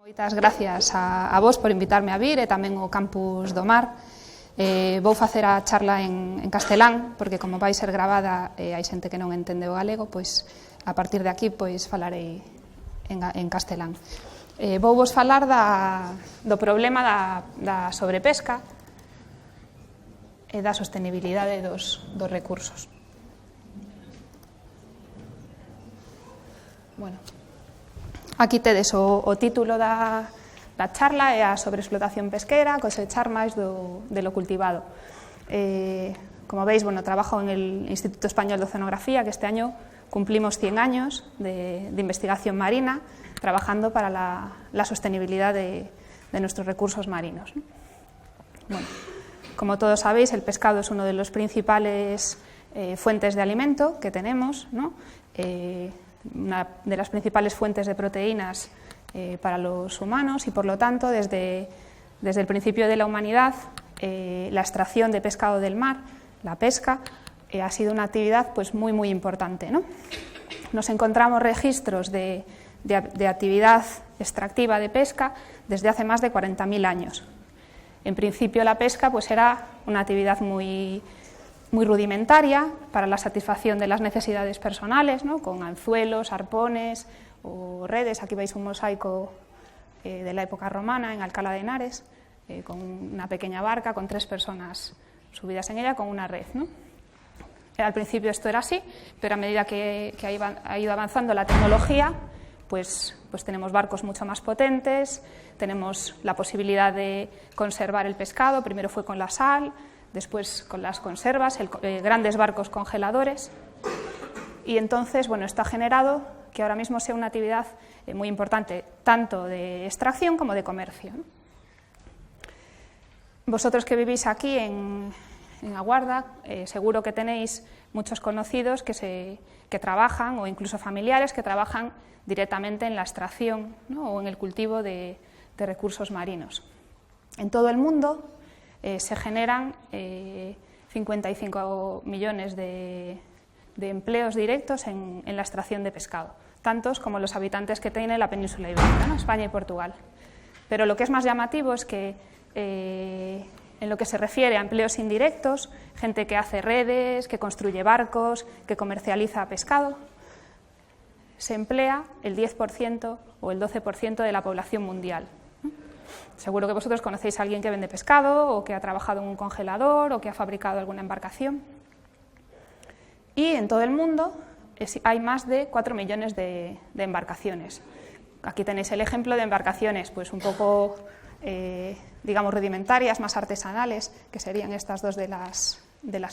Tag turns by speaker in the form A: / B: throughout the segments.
A: Moitas gracias a vos por invitarme a vir e tamén ao Campus do Mar. Vou facer a charla en castelán, porque como vai ser gravada hai xente que non entende o galego, pois a partir de aquí pois falarei en castelán. Vou vos falar do problema da sobrepesca e da sostenibilidade dos recursos. Bueno, aquí tedes o título da charla, é a sobreexplotación pesquera, cosechar máis de lo cultivado. Como veis, trabajo en el Instituto Español de Oceanografía, que este año cumplimos 100 años de investigación marina, trabajando para la sostenibilidad de nuestros recursos marinos. Bueno, como todos sabéis, el pescado es uno de los principales fuentes de alimento que tenemos, ¿no? Una de las principales fuentes de proteínas para los humanos y, por lo tanto, desde el principio de la humanidad, la extracción de pescado del mar, la pesca, ha sido una actividad pues, muy importante, ¿no? Nos encontramos registros de actividad extractiva de pesca desde hace más de 40.000 años. En principio, la pesca pues, era una actividad muy rudimentaria para la satisfacción de las necesidades personales, ¿no? Con anzuelos, arpones o redes. Aquí veis un mosaico de la época romana en Alcalá de Henares, con una pequeña barca con 3 personas subidas en ella con una red, ¿no? Al principio esto era así, pero a medida que ha ido avanzando la tecnología, pues tenemos barcos mucho más potentes, tenemos la posibilidad de conservar el pescado. Primero fue con la sal, después con las conservas, grandes barcos congeladores, y entonces, esto ha generado que ahora mismo sea una actividad muy importante, tanto de extracción como de comercio, ¿no? Vosotros que vivís aquí en A Guarda, seguro que tenéis muchos conocidos que trabajan, o incluso familiares que trabajan directamente en la extracción, ¿no? O en el cultivo de recursos marinos. En todo el mundo se generan 55 millones de empleos directos en la extracción de pescado, tantos como los habitantes que tiene la península ibérica, ¿no? España y Portugal. Pero lo que es más llamativo es que en lo que se refiere a empleos indirectos, gente que hace redes, que construye barcos, que comercializa pescado, se emplea el 10% o el 12% de la población mundial. Seguro que vosotros conocéis a alguien que vende pescado, o que ha trabajado en un congelador, o que ha fabricado alguna embarcación. Y en todo el mundo hay más de 4 millones de embarcaciones. Aquí tenéis el ejemplo de embarcaciones pues un poco, digamos, rudimentarias, más artesanales, que serían estas dos de las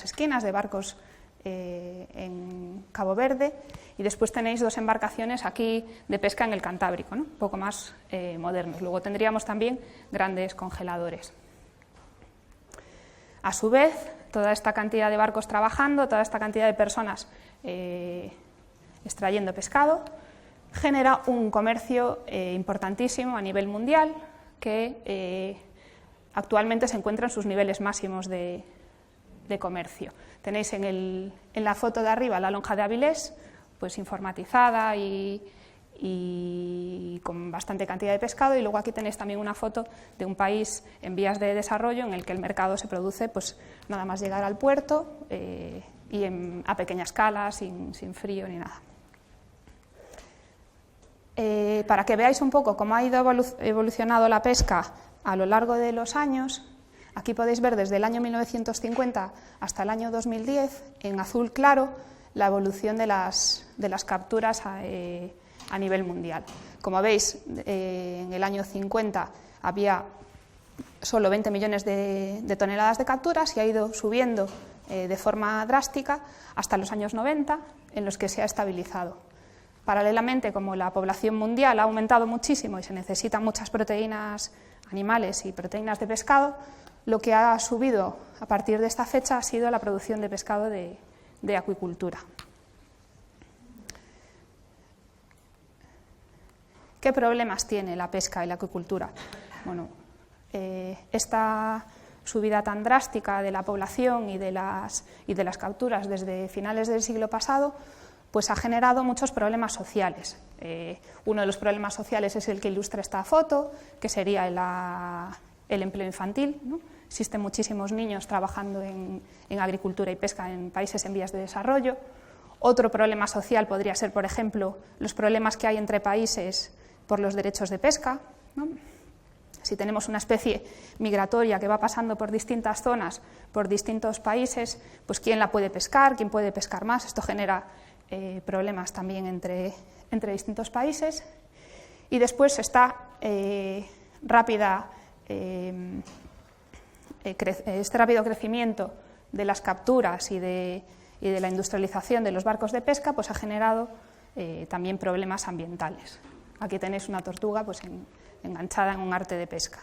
A: esquinas, de barcos en Cabo Verde, y después tenéis 2 embarcaciones aquí de pesca en el Cantábrico, ¿no? Un poco más modernos. Luego tendríamos también grandes congeladores. A su vez, toda esta cantidad de barcos trabajando, toda esta cantidad de personas extrayendo pescado, genera un comercio importantísimo a nivel mundial, que actualmente se encuentra en sus niveles máximos de comercio. Tenéis en la foto de arriba la lonja de Avilés, pues informatizada y con bastante cantidad de pescado, y luego aquí tenéis también una foto de un país en vías de desarrollo en el que el mercado se produce pues nada más llegar al puerto y a pequeña escala, sin frío ni nada. Para que veáis un poco cómo ha ido evolucionado la pesca a lo largo de los años, aquí podéis ver desde el año 1950 hasta el año 2010, en azul claro, la evolución de las capturas a nivel mundial. Como veis, en el año 50 había solo 20 millones de toneladas de capturas, y ha ido subiendo de forma drástica hasta los años 90, en los que se ha estabilizado. Paralelamente, como la población mundial ha aumentado muchísimo y se necesitan muchas proteínas animales y proteínas de pescado, lo que ha subido a partir de esta fecha ha sido la producción de pescado de acuicultura. ¿Qué problemas tiene la pesca y la acuicultura? Esta subida tan drástica de la población y de las capturas desde finales del siglo pasado pues ha generado muchos problemas sociales. Uno de los problemas sociales es el que ilustra esta foto, que sería el empleo infantil, ¿no? Existen muchísimos niños trabajando en agricultura y pesca en países en vías de desarrollo. Otro problema social podría ser, por ejemplo, los problemas que hay entre países por los derechos de pesca, ¿no? Si tenemos una especie migratoria que va pasando por distintas zonas, por distintos países, pues quién la puede pescar, quién puede pescar más. Esto genera problemas también entre distintos países. Y después está este rápido crecimiento de las capturas y de la industrialización de los barcos de pesca, pues ha generado también problemas ambientales. Aquí tenéis una tortuga pues, enganchada en un arte de pesca.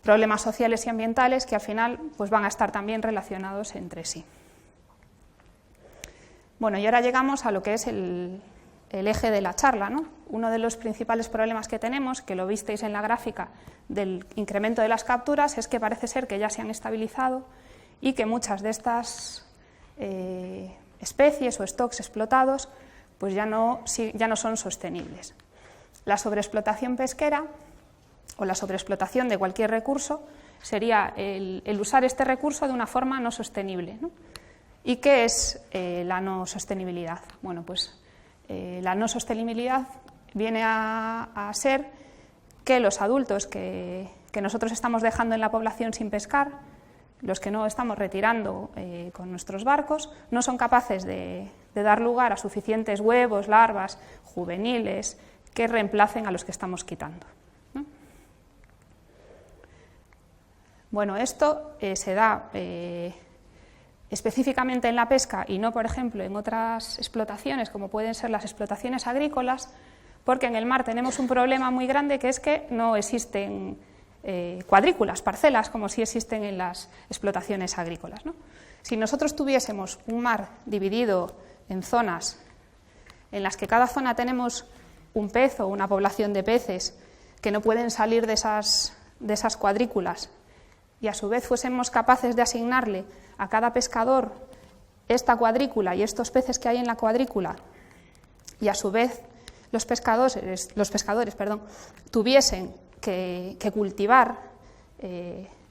A: Problemas sociales y ambientales que al final pues, van a estar también relacionados entre sí. Bueno, y ahora llegamos a lo que es el eje de la charla, ¿no? Uno de los principales problemas que tenemos, que lo visteis en la gráfica del incremento de las capturas, es que parece ser que ya se han estabilizado y que muchas de estas especies o stocks explotados pues ya no son sostenibles. La sobreexplotación pesquera o la sobreexplotación de cualquier recurso sería el usar este recurso de una forma no sostenible, ¿no? ¿Y qué es la no sostenibilidad? Bueno, pues la no sostenibilidad viene a ser que los adultos que nosotros estamos dejando en la población sin pescar, los que no estamos retirando con nuestros barcos, no son capaces de dar lugar a suficientes huevos, larvas, juveniles, que reemplacen a los que estamos quitando, ¿no? Bueno, esto se da específicamente en la pesca y no, por ejemplo, en otras explotaciones, como pueden ser las explotaciones agrícolas, porque en el mar tenemos un problema muy grande, que es que no existen cuadrículas, parcelas, como sí existen en las explotaciones agrícolas, ¿no? Si nosotros tuviésemos un mar dividido en zonas en las que cada zona tenemos un pez o una población de peces que no pueden salir de esas cuadrículas, y a su vez fuésemos capaces de asignarle a cada pescador esta cuadrícula y estos peces que hay en la cuadrícula, y a su vez los pescadores tuviesen que cultivar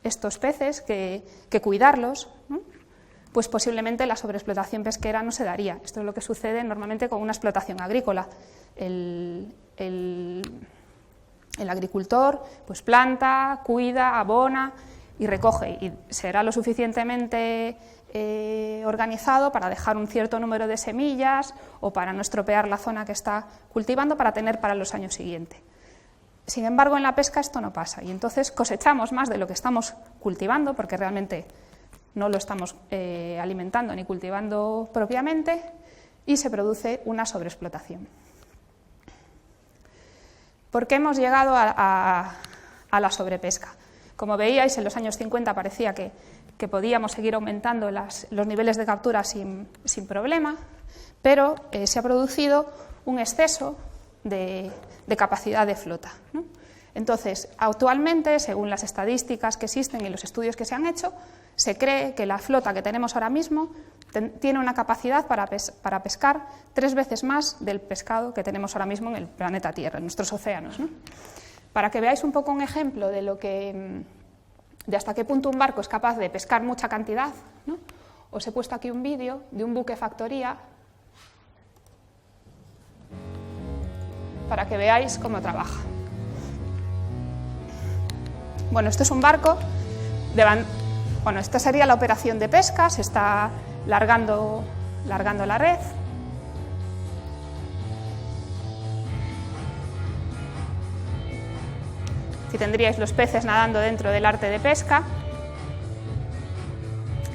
A: estos peces, que cuidarlos, ¿no? Pues posiblemente la sobreexplotación pesquera no se daría. Esto es lo que sucede normalmente con una explotación agrícola. El agricultor pues planta, cuida, abona y recoge, y será lo suficientemente organizado para dejar un cierto número de semillas o para no estropear la zona que está cultivando para tener para los años siguientes. Sin embargo, en la pesca esto no pasa, y entonces cosechamos más de lo que estamos cultivando, porque realmente no lo estamos alimentando ni cultivando propiamente, y se produce una sobreexplotación. ¿Por qué hemos llegado a la sobrepesca? Como veíais, en los años 50 parecía que podíamos seguir aumentando los niveles de captura sin problema, pero se ha producido un exceso de capacidad de flota, ¿no? Entonces, actualmente, según las estadísticas que existen y los estudios que se han hecho, se cree que la flota que tenemos ahora mismo tiene una capacidad para pescar 3 veces más del pescado que tenemos ahora mismo en el planeta Tierra, en nuestros océanos, ¿no? Para que veáis un poco un ejemplo de hasta qué punto un barco es capaz de pescar mucha cantidad, ¿no? Os he puesto aquí un vídeo de un buque factoría para que veáis cómo trabaja. Bueno, esto es un barco esta sería la operación de pesca, se está largando la red. Aquí tendríais los peces nadando dentro del arte de pesca.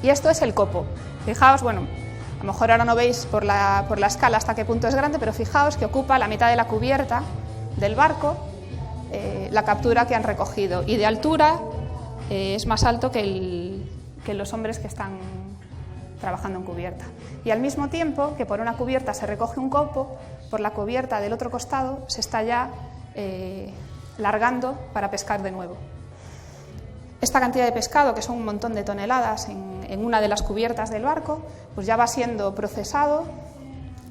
A: Y esto es el copo. Fijaos, bueno, a lo mejor ahora no veis por la escala hasta qué punto es grande, pero fijaos que ocupa la mitad de la cubierta del barco, la captura que han recogido. Y de altura es más alto que los hombres que están trabajando en cubierta. Y al mismo tiempo que por una cubierta se recoge un copo, por la cubierta del otro costado se está ya largando para pescar de nuevo. Esta cantidad de pescado, que son un montón de toneladas en una de las cubiertas del barco, pues ya va siendo procesado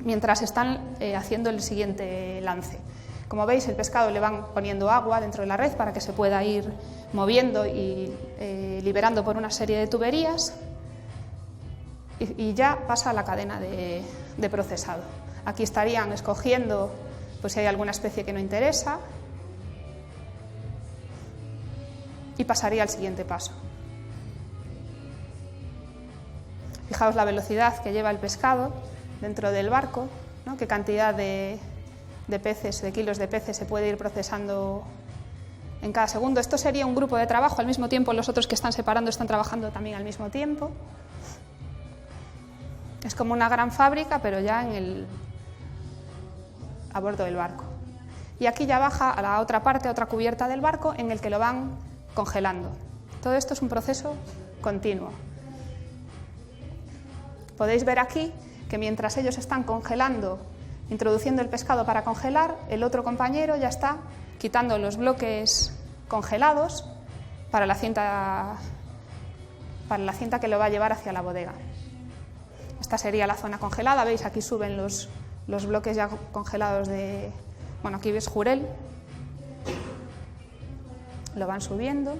A: mientras están haciendo el siguiente lance. Como veis, el pescado le van poniendo agua dentro de la red para que se pueda ir moviendo y liberando por una serie de tuberías, y ya pasa a la cadena de procesado. Aquí estarían escogiendo pues, si hay alguna especie que no interesa, y pasaría al siguiente paso. Fijaos la velocidad que lleva el pescado dentro del barco, ¿no? Qué cantidad de peces, de kilos de peces se puede ir procesando en cada segundo. Esto sería un grupo de trabajo, al mismo tiempo los otros que están separando están trabajando también al mismo tiempo. Es como una gran fábrica, pero ya a bordo del barco. Y aquí ya baja a la otra parte, a otra cubierta del barco, en el que lo van congelando. Todo esto es un proceso continuo. Podéis ver aquí que mientras ellos están congelando, introduciendo el pescado para congelar, el otro compañero ya está quitando los bloques congelados para la cinta que lo va a llevar hacia la bodega. Esta sería la zona congelada, veis, aquí suben los bloques ya congelados de... Bueno, aquí ves jurel, lo van subiendo.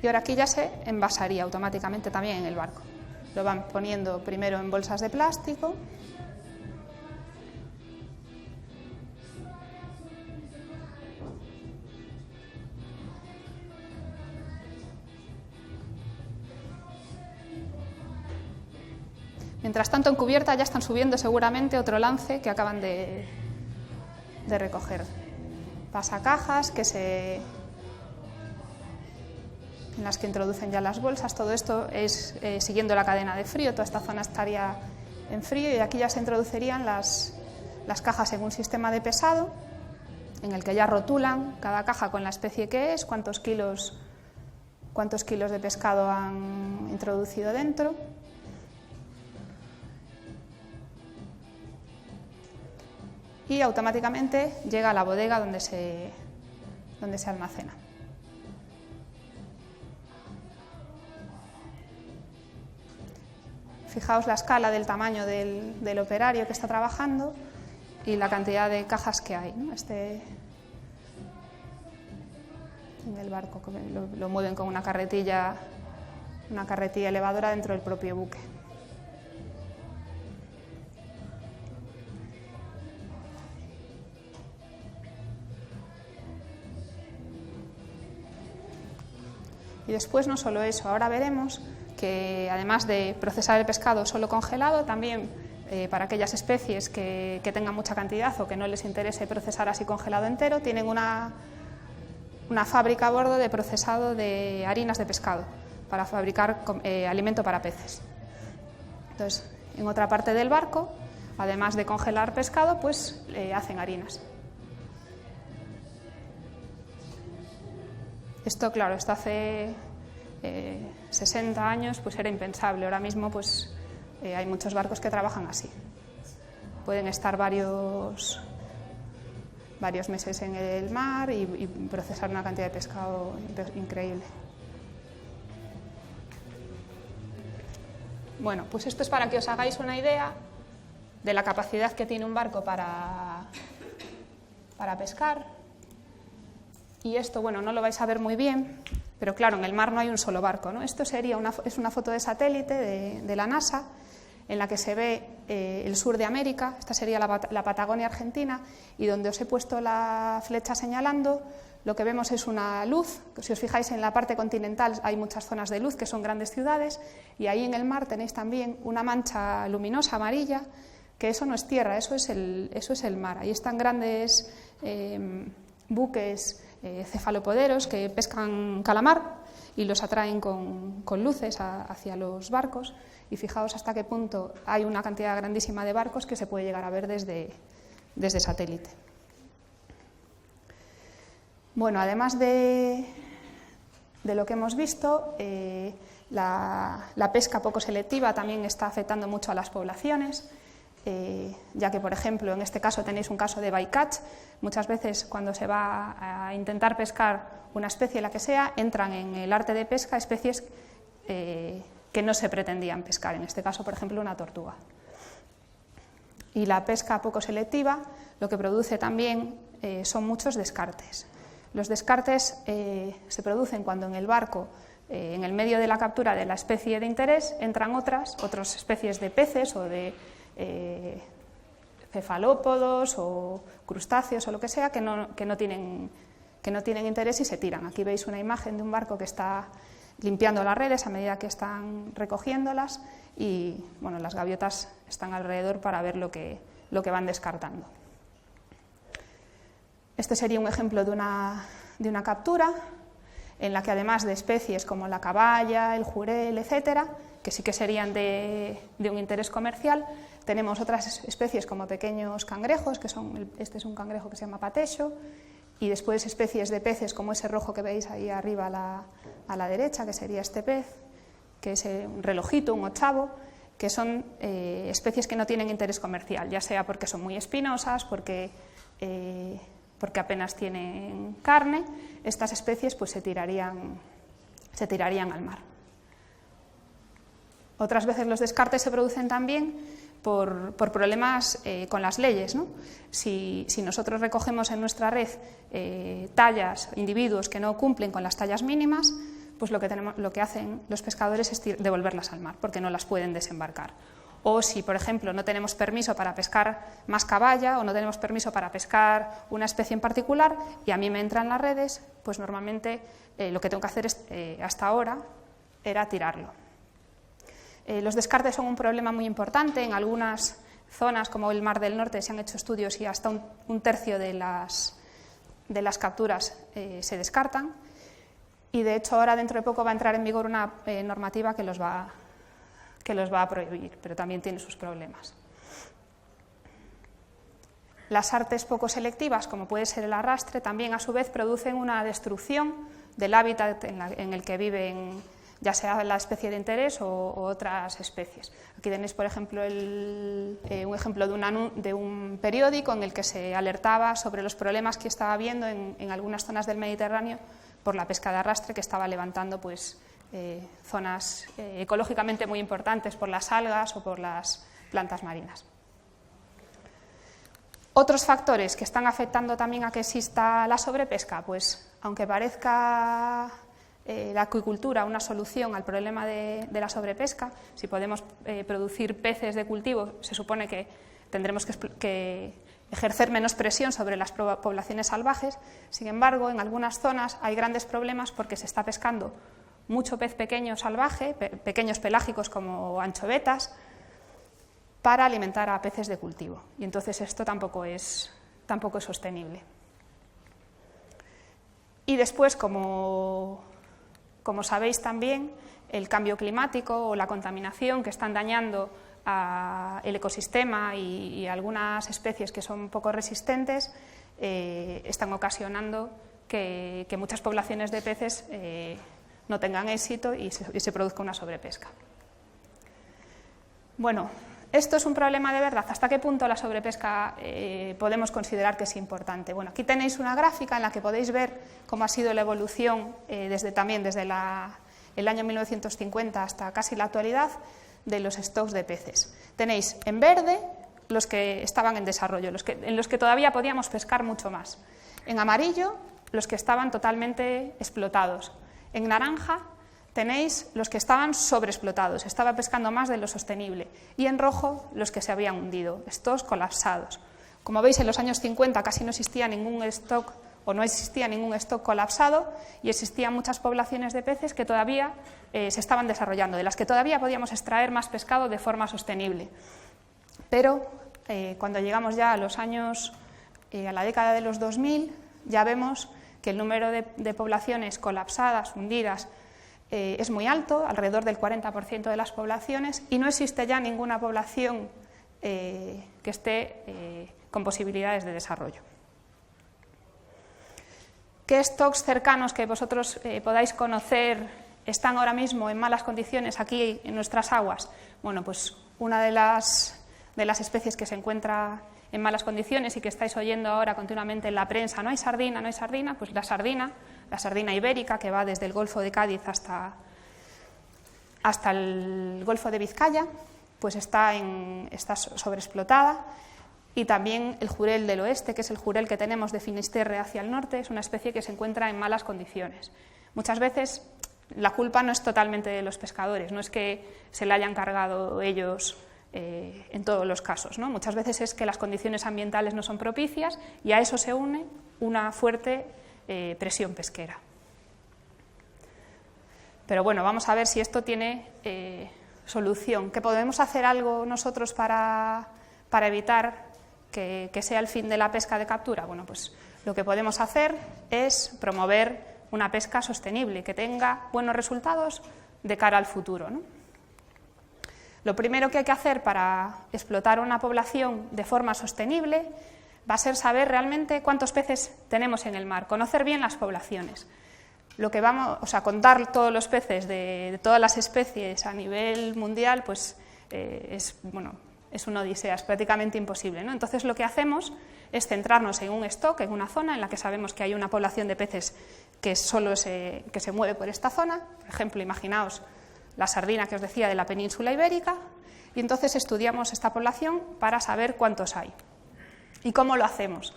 A: Y ahora aquí ya se envasaría automáticamente también en el barco. Lo van poniendo primero en bolsas de plástico. Mientras tanto, en cubierta ya están subiendo seguramente otro lance que acaban de recoger. Pasacajas en las que introducen ya las bolsas. Todo esto es siguiendo la cadena de frío. Toda esta zona estaría en frío y aquí ya se introducirían las cajas en un sistema de pesado en el que ya rotulan cada caja con la especie que es, cuántos kilos de pescado han introducido dentro. Y automáticamente llega a la bodega donde se almacena. Fijaos la escala del tamaño del operario que está trabajando y la cantidad de cajas que hay, ¿no? En el barco lo mueven con una carretilla elevadora dentro del propio buque. Y después no solo eso, ahora veremos que además de procesar el pescado solo congelado, también para aquellas especies que tengan mucha cantidad o que no les interese procesar así congelado entero, tienen una fábrica a bordo de procesado de harinas de pescado para fabricar alimento para peces. Entonces, en otra parte del barco, además de congelar pescado, pues hacen harinas. Esto, claro, esto hace 60 años pues era impensable. Ahora mismo pues hay muchos barcos que trabajan así. Pueden estar varios meses en el mar y procesar una cantidad de pescado increíble. Bueno, pues esto es para que os hagáis una idea de la capacidad que tiene un barco para pescar. Y esto, bueno, no lo vais a ver muy bien, pero claro, en el mar no hay un solo barco, ¿no? Esto es una foto de satélite de la NASA, en la que se ve el sur de América. Esta sería la Patagonia Argentina, y donde os he puesto la flecha señalando, lo que vemos es una luz. Si os fijáis, en la parte continental hay muchas zonas de luz que son grandes ciudades, y ahí en el mar tenéis también una mancha luminosa amarilla, que eso no es tierra, eso es el mar. Ahí están grandes buques cefalopoderos que pescan calamar y los atraen con luces hacia los barcos, y fijaos hasta qué punto hay una cantidad grandísima de barcos que se puede llegar a ver desde satélite. Bueno, además de lo que hemos visto, la pesca poco selectiva también está afectando mucho a las poblaciones. ya que, por ejemplo, en este caso tenéis un caso de bycatch. Muchas veces cuando se va a intentar pescar una especie, la que sea, entran en el arte de pesca especies que no se pretendían pescar, en este caso, por ejemplo, una tortuga. Y la pesca poco selectiva lo que produce también son muchos descartes. Los descartes se producen cuando en el barco, en el medio de la captura de la especie de interés, entran otras especies de peces o de cefalópodos o crustáceos o lo que sea que no tienen interés y se tiran. Aquí veis una imagen de un barco que está limpiando las redes a medida que están recogiéndolas y bueno, las gaviotas están alrededor para ver lo que van descartando. Este sería un ejemplo de una captura en la que, además de especies como la caballa, el jurel, etcétera, que sí que serían de un interés comercial, tenemos otras especies como pequeños cangrejos, este es un cangrejo que se llama patecho, y después especies de peces como ese rojo que veis ahí arriba a la derecha, que sería este pez, que es un relojito, un ochavo, que son especies que no tienen interés comercial, ya sea porque son muy espinosas, porque apenas tienen carne. Estas especies pues se tirarían al mar. Otras veces los descartes se producen también por problemas con las leyes, ¿no? Si nosotros recogemos en nuestra red tallas, individuos que no cumplen con las tallas mínimas, pues lo que hacen los pescadores es devolverlas al mar, porque no las pueden desembarcar. O si, por ejemplo, no tenemos permiso para pescar más caballa o no tenemos permiso para pescar una especie en particular y a mí me entran las redes, pues normalmente lo que tengo que hacer hasta ahora era tirarlo. Los descartes son un problema muy importante. En algunas zonas, como el Mar del Norte, se han hecho estudios y hasta un tercio de las capturas se descartan. Y, de hecho, ahora dentro de poco va a entrar en vigor una normativa que los va a prohibir, pero también tiene sus problemas. Las artes poco selectivas, como puede ser el arrastre, también a su vez producen una destrucción del hábitat en el que viven, ya sea la especie de interés o otras especies. Aquí tenéis, por ejemplo, un ejemplo de un periódico en el que se alertaba sobre los problemas que estaba habiendo en algunas zonas del Mediterráneo por la pesca de arrastre, que estaba levantando pues, zonas ecológicamente muy importantes por las algas o por las plantas marinas. Otros factores que están afectando también a que exista la sobrepesca, pues aunque parezca la acuicultura una solución al problema de la sobrepesca, si podemos producir peces de cultivo, se supone que tendremos que ejercer menos presión sobre las poblaciones salvajes. Sin embargo, en algunas zonas hay grandes problemas porque se está pescando mucho pez pequeño salvaje, pequeños pelágicos como anchovetas, para alimentar a peces de cultivo. Y entonces esto tampoco es sostenible. Y después, como sabéis también, el cambio climático o la contaminación que están dañando el ecosistema y algunas especies que son poco resistentes están ocasionando que muchas poblaciones de peces no tengan éxito y se produzca una sobrepesca. Bueno, ¿esto es un problema de verdad? ¿Hasta qué punto la sobrepesca podemos considerar que es importante? Bueno, aquí tenéis una gráfica en la que podéis ver cómo ha sido la evolución desde el año 1950 hasta casi la actualidad de los stocks de peces. Tenéis en verde los que estaban en desarrollo, en los que todavía podíamos pescar mucho más. En amarillo, los que estaban totalmente explotados. En naranja tenéis los que estaban sobreexplotados, estaba pescando más de lo sostenible. Y en rojo, los que se habían hundido, estos colapsados. Como veis, en los años 50 casi no existía ningún stock colapsado y existían muchas poblaciones de peces que todavía se estaban desarrollando, de las que todavía podíamos extraer más pescado de forma sostenible. Pero cuando llegamos ya a la década de los 2000, ya vemos que el número de poblaciones colapsadas, hundidas, es muy alto, alrededor del 40% de las poblaciones, y no existe ya ninguna población que esté con posibilidades de desarrollo. ¿Qué stocks cercanos que vosotros podáis conocer están ahora mismo en malas condiciones aquí en nuestras aguas? Bueno, pues una de las de las especies que se encuentra en malas condiciones y que estáis oyendo ahora continuamente en la prensa, no hay sardina, no hay sardina, pues la sardina ibérica, que va desde el Golfo de Cádiz hasta el Golfo de Vizcaya, pues está sobreexplotada. Y también el jurel del oeste, que es el jurel que tenemos de Finisterre hacia el norte, es una especie que se encuentra en malas condiciones. Muchas veces la culpa no es totalmente de los pescadores, no es que se la hayan cargado ellos en todos los casos, ¿no? Muchas veces es que las condiciones ambientales no son propicias y a eso se une una fuerte presión pesquera. Pero bueno, vamos a ver si esto tiene solución. ¿Que podemos hacer algo nosotros para evitar que sea el fin de la pesca de captura? Bueno, pues lo que podemos hacer es promover una pesca sostenible, que tenga buenos resultados de cara al futuro, ¿no? Lo primero que hay que hacer para explotar una población de forma sostenible va a ser saber realmente cuántos peces tenemos en el mar, conocer bien las poblaciones. Contar todos los peces de todas las especies a nivel mundial, pues es una odisea, es prácticamente imposible, ¿no? Entonces lo que hacemos es centrarnos en un stock, en una zona en la que sabemos que hay una población de peces que se mueve por esta zona. Por ejemplo, imaginaos la sardina que os decía de la península ibérica, y entonces estudiamos esta población para saber cuántos hay. ¿Y cómo lo hacemos?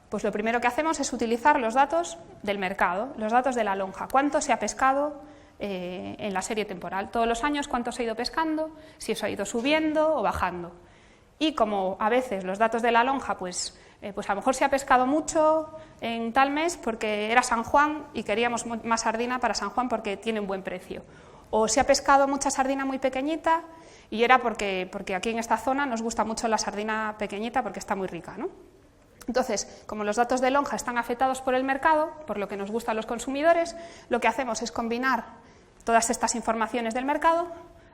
A: Pues lo primero que hacemos es utilizar los datos del mercado, los datos de la lonja, cuánto se ha pescado en la serie temporal, todos los años cuánto se ha ido pescando, si eso ha ido subiendo o bajando. Y como a veces los datos de la lonja, pues a lo mejor se ha pescado mucho en tal mes porque era San Juan y queríamos más sardina para San Juan porque tiene un buen precio. O se ha pescado mucha sardina muy pequeñita y era porque aquí en esta zona nos gusta mucho la sardina pequeñita porque está muy rica, ¿no? Entonces, como los datos de lonja están afectados por el mercado, por lo que nos gusta a los consumidores, lo que hacemos es combinar todas estas informaciones del mercado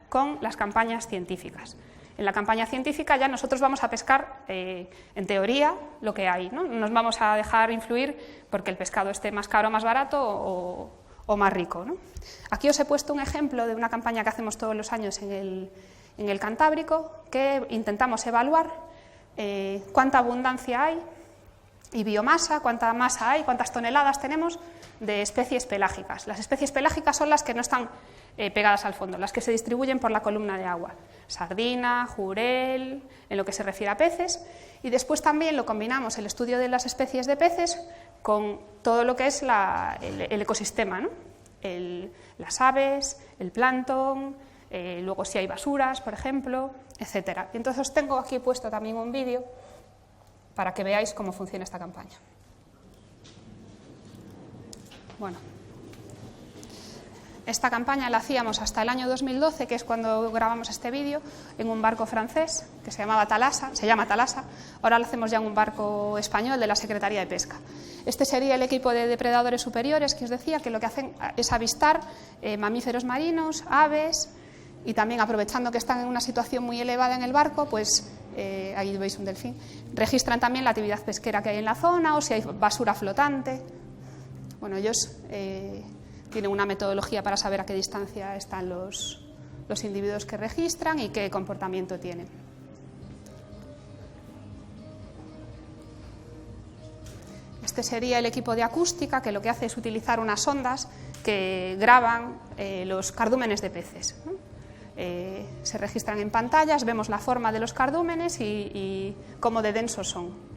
A: con las campañas científicas. En la campaña científica ya nosotros vamos a pescar, en teoría, lo que hay, ¿no? No nos vamos a dejar influir porque el pescado esté más caro o más barato o más rico, ¿no? Aquí os he puesto un ejemplo de una campaña que hacemos todos los años en el Cantábrico, que intentamos evaluar cuánta abundancia hay y biomasa, cuánta masa hay, cuántas toneladas tenemos de especies pelágicas. Las especies pelágicas son las que no están pegadas al fondo, las que se distribuyen por la columna de agua. Sardina, jurel, en lo que se refiere a peces, y después también lo combinamos el estudio de las especies de peces con todo lo que es el ecosistema, ¿no? Las aves, el plancton, luego si hay basuras, por ejemplo, etcétera. Y entonces os tengo aquí puesto también un vídeo para que veáis cómo funciona esta campaña. Bueno, esta campaña la hacíamos hasta el año 2012, que es cuando grabamos este vídeo, en un barco francés que se llama Thalassa. Ahora lo hacemos ya en un barco español de la Secretaría de Pesca. Este sería el equipo de depredadores superiores que os decía, que lo que hacen es avistar mamíferos marinos, aves, y también, aprovechando que están en una situación muy elevada en el barco, pues ahí veis un delfín, registran también la actividad pesquera que hay en la zona o si hay basura flotante. Bueno, ellos tienen una metodología para saber a qué distancia están los individuos que registran y qué comportamiento tienen. Este sería el equipo de acústica, que lo que hace es utilizar unas ondas que graban los cardúmenes de peces, ¿no? Se registran en pantallas, vemos la forma de los cardúmenes y cómo de densos son.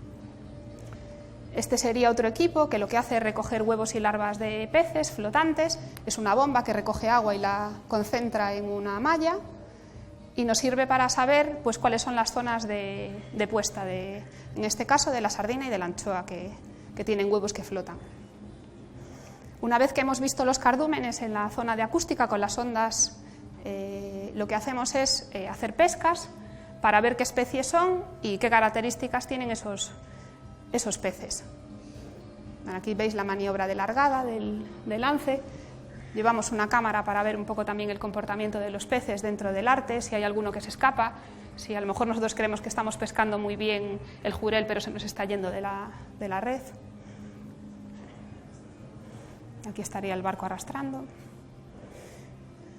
A: Este sería otro equipo que lo que hace es recoger huevos y larvas de peces flotantes. Es una bomba que recoge agua y la concentra en una malla y nos sirve para saber pues cuáles son las zonas de puesta, en este caso de la sardina y de la anchoa, que tienen huevos que flotan. Una vez que hemos visto los cardúmenes en la zona de acústica con las ondas, lo que hacemos es hacer pescas para ver qué especies son y qué características tienen esos peces. Aquí veis la maniobra de largada del lance. Llevamos una cámara para ver un poco también el comportamiento de los peces dentro del arte, si hay alguno que se escapa, si a lo mejor nosotros creemos que estamos pescando muy bien el jurel pero se nos está yendo de la red. Aquí estaría el barco arrastrando.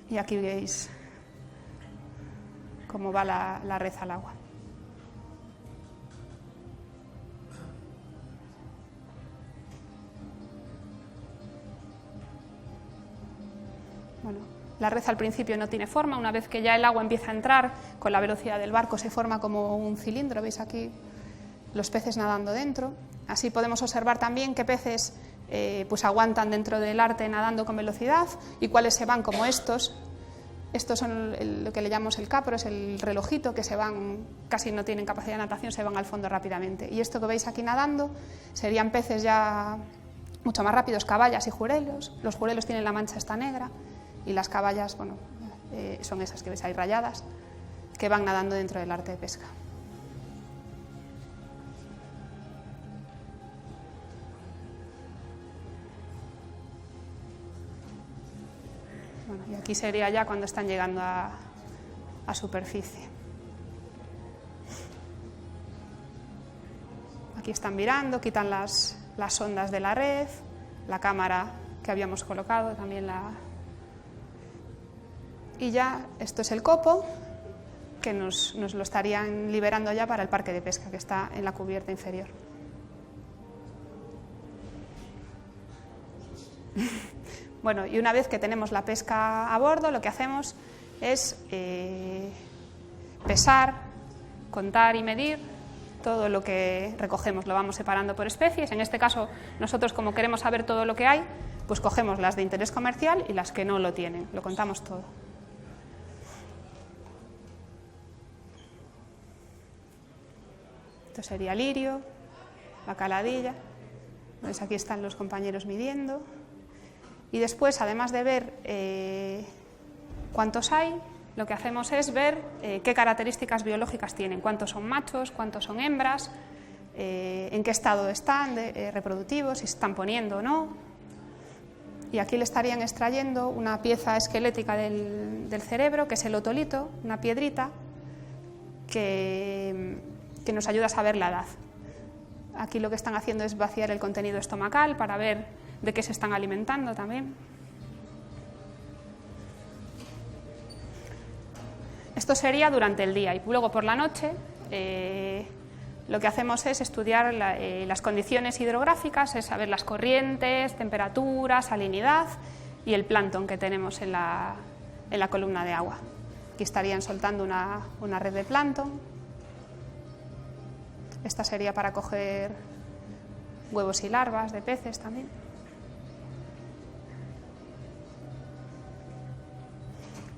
A: Y aquí veis cómo va la red al agua. Bueno, la red al principio no tiene forma, una vez que ya el agua empieza a entrar, con la velocidad del barco se forma como un cilindro, veis aquí los peces nadando dentro. Así podemos observar también qué peces pues aguantan dentro del arte nadando con velocidad y cuáles se van como estos. Estos son lo que le llamamos el capro, es el relojito, que se van, casi no tienen capacidad de natación, se van al fondo rápidamente. Y esto que veis aquí nadando serían peces ya mucho más rápidos, caballas y jurelos. Los jurelos tienen la mancha esta negra y las caballas, bueno, son esas que veis ahí rayadas, que van nadando dentro del arte de pesca. Bueno, y aquí sería ya cuando están llegando a superficie. Aquí están mirando, quitan las sondas de la red, la cámara que habíamos colocado, también y ya esto es el copo, que nos lo estarían liberando ya para el parque de pesca, que está en la cubierta inferior. Bueno, y una vez que tenemos la pesca a bordo, lo que hacemos es pesar, contar y medir todo lo que recogemos. Lo vamos separando por especies. En este caso, nosotros, como queremos saber todo lo que hay, pues cogemos las de interés comercial y las que no lo tienen. Lo contamos todo. Esto sería lirio, la caladilla. Pues aquí están los compañeros midiendo. Y después, además de ver cuántos hay, lo que hacemos es ver qué características biológicas tienen, cuántos son machos, cuántos son hembras, en qué estado están reproductivos, si se están poniendo o no. Y aquí le estarían extrayendo una pieza esquelética del cerebro, que es el otolito, una piedrita que nos ayuda a saber la edad. Aquí lo que están haciendo es vaciar el contenido estomacal para ver de qué se están alimentando también. Esto sería durante el día, y luego por la noche lo que hacemos es estudiar las condiciones hidrográficas, es saber las corrientes, temperatura, salinidad y el plancton que tenemos en la columna de agua. Aquí estarían soltando una red de plancton. Esta sería para coger huevos y larvas de peces también.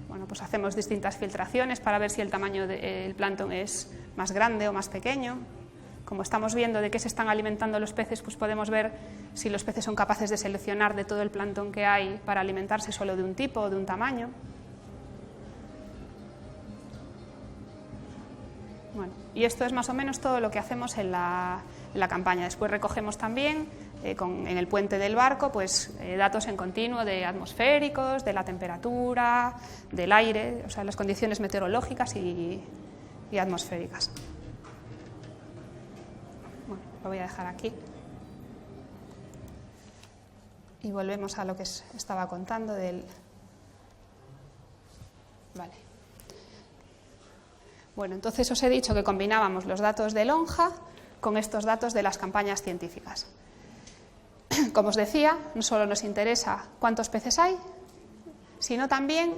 A: Bueno, pues hacemos distintas filtraciones para ver si el tamaño del plancton es más grande o más pequeño. Como estamos viendo de qué se están alimentando los peces, pues podemos ver si los peces son capaces de seleccionar de todo el plancton que hay para alimentarse solo de un tipo o de un tamaño. Bueno, y esto es más o menos todo lo que hacemos en la campaña. Después recogemos también en el puente del barco pues, datos en continuo de atmosféricos, de la temperatura, del aire, o sea, las condiciones meteorológicas y atmosféricas. Bueno, lo voy a dejar aquí. Y volvemos a lo que estaba contando del... Vale. Bueno, entonces os he dicho que combinábamos los datos de lonja con estos datos de las campañas científicas. Como os decía, no solo nos interesa cuántos peces hay, sino también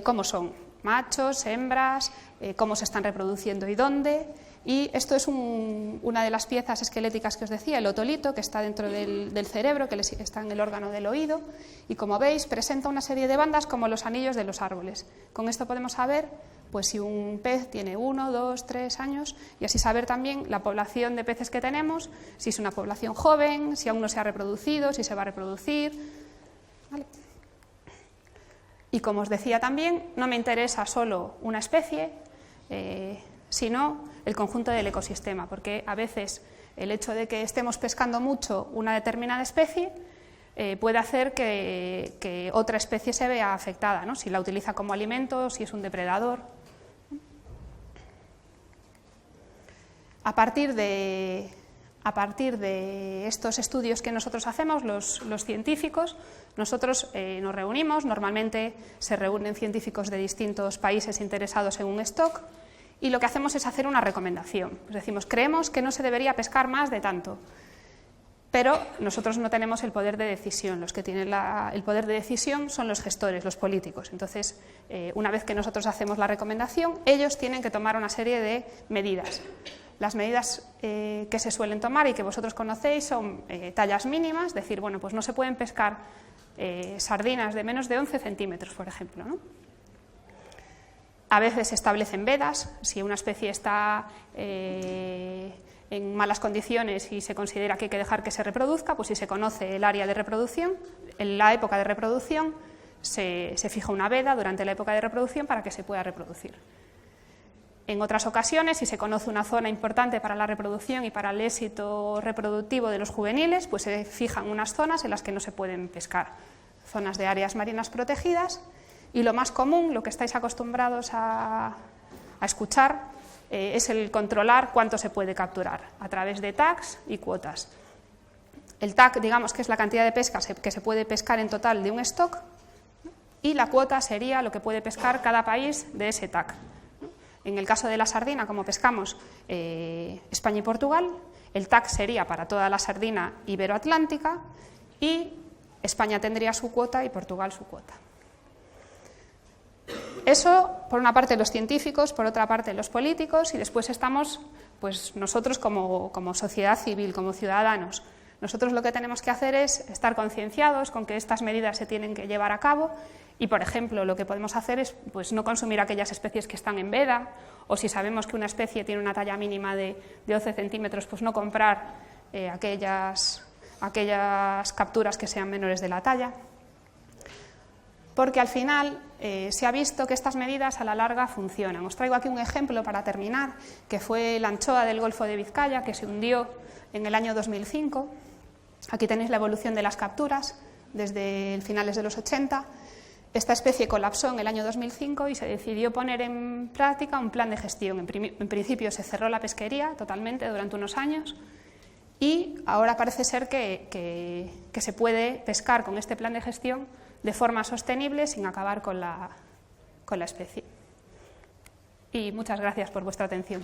A: cómo son, machos, hembras, cómo se están reproduciendo y dónde. Y esto es una de las piezas esqueléticas que os decía, el otolito, que está dentro del cerebro, que está en el órgano del oído, y como veis presenta una serie de bandas como los anillos de los árboles. Con esto podemos saber pues, si un pez tiene 1, 2, 3 años, y así saber también la población de peces que tenemos, si es una población joven, si aún no se ha reproducido, si se va a reproducir. ¿Vale? Y como os decía también, no me interesa solo una especie, sino el conjunto del ecosistema, porque a veces el hecho de que estemos pescando mucho una determinada especie puede hacer que otra especie se vea afectada, ¿no? Si la utiliza como alimento, si es un depredador. A partir de estos estudios que nosotros hacemos, los científicos, nosotros nos reunimos, normalmente se reúnen científicos de distintos países interesados en un stock, y lo que hacemos es hacer una recomendación. Pues decimos, creemos que no se debería pescar más de tanto. pero nosotros no tenemos el poder de decisión. Los que tienen el poder de decisión son los gestores, los políticos. Entonces, una vez que nosotros hacemos la recomendación, ellos tienen que tomar una serie de medidas. Las medidas que se suelen tomar y que vosotros conocéis son tallas mínimas, es decir, bueno, pues no se pueden pescar sardinas de menos de 11 centímetros, por ejemplo, ¿no? A veces se establecen vedas, si una especie está en malas condiciones y se considera que hay que dejar que se reproduzca, pues si se conoce el área de reproducción, en la época de reproducción se fija una veda durante la época de reproducción para que se pueda reproducir. En otras ocasiones, si se conoce una zona importante para la reproducción y para el éxito reproductivo de los juveniles, pues se fijan unas zonas en las que no se pueden pescar, zonas de áreas marinas protegidas, y lo más común, lo que estáis acostumbrados a escuchar, es el controlar cuánto se puede capturar a través de tags y cuotas. El tag, digamos, que es la cantidad de pesca que se puede pescar en total de un stock, y la cuota sería lo que puede pescar cada país de ese tag. En el caso de la sardina, como pescamos España y Portugal, el tag sería para toda la sardina iberoatlántica y España tendría su cuota y Portugal su cuota. Eso, por una parte, los científicos, por otra parte, los políticos, y después estamos pues, nosotros como sociedad civil, como ciudadanos. Nosotros lo que tenemos que hacer es estar concienciados con que estas medidas se tienen que llevar a cabo y, por ejemplo, lo que podemos hacer es pues, no consumir aquellas especies que están en veda, o si sabemos que una especie tiene una talla mínima de 12 centímetros, pues no comprar aquellas capturas que sean menores de la talla. Porque al final se ha visto que estas medidas a la larga funcionan. Os traigo aquí un ejemplo para terminar, que fue la anchoa del Golfo de Vizcaya, que se hundió en el año 2005. Aquí tenéis la evolución de las capturas desde finales de los 80. Esta especie colapsó en el año 2005 y se decidió poner en práctica un plan de gestión. En principio se cerró la pesquería totalmente durante unos años y ahora parece ser que se puede pescar con este plan de gestión de forma sostenible sin acabar con la especie. Y muchas gracias por vuestra atención.